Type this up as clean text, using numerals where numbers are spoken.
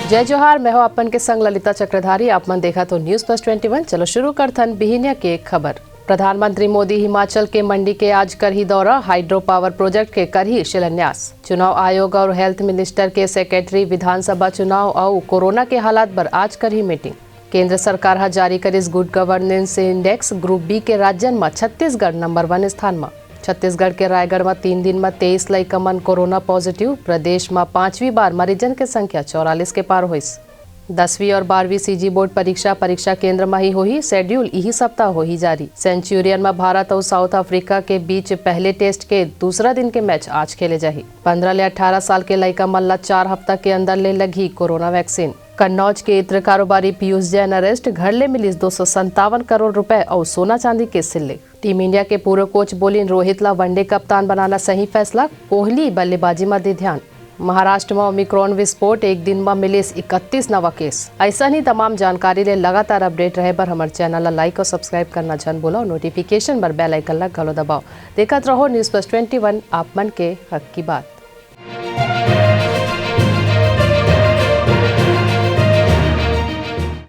जय जोहार, मैं हूं अपन के संग ललिता चक्रधारी। आप मन देखा तो न्यूज प्लस 21। चलो शुरू करथन बिहिनिया के खबर। प्रधानमंत्री मोदी हिमाचल के मंडी के आज करही दौरा, हाइड्रो पावर प्रोजेक्ट के करही शिलान्यास। चुनाव आयोग और हेल्थ मिनिस्टर के सेक्रेटरी विधानसभा चुनाव और कोरोना के हालात पर आज करही मीटिंग। केंद्र सरकार हा जारी करिस good governance index, group B के राज्यन में छत्तीसगढ़ नंबर 1 स्थान में। छत्तीसगढ़ के रायगढ़ में 3 दिन में 23 लइका मन कोरोना पॉजिटिव। प्रदेश में 5वीं बार मरीजन के संख्या 44 के पार होइस। 10वीं और 12वीं सीजी बोर्ड परीक्षा केंद्र में ही होही। शेड्यूल यही सप्ताह होही जारी। सेंचुरियन में भारत और साउथ अफ्रीका के बीच पहले टेस्ट के दूसरा दिन के मैच आज खेले जाही। 15 ले 18 साल के लइका मन ला 4 हफ्ता के अंदर ले लगी कोरोना वैक्सीन। कन्नौज के इत्र कारोबारी पीयूष जैन अरेस्ट, घर ले मिलिस 257 करोड़ रुपए और सोना चांदी के सिल्ले। टीम इंडिया के पूर्व कोच बोलिन रोहित ला वनडे कप्तान बनाना सही फैसला, कोहली बल्लेबाजी में दे ध्यान। महाराष्ट्र में ओमिक्रॉन विस्फोट, एक दिन में मिलिस 31 नवा केस। ऐसा ही तमाम जानकारी ले लगातार अपडेट रहे बर हमारे चैनल ला लाइक और सब्सक्राइब करना झन बोला और नोटिफिकेशन बर बेल आइकन ला घलो दबाओ। देखत रहो न्यूज प्लस 21, आप मन के हक की बात।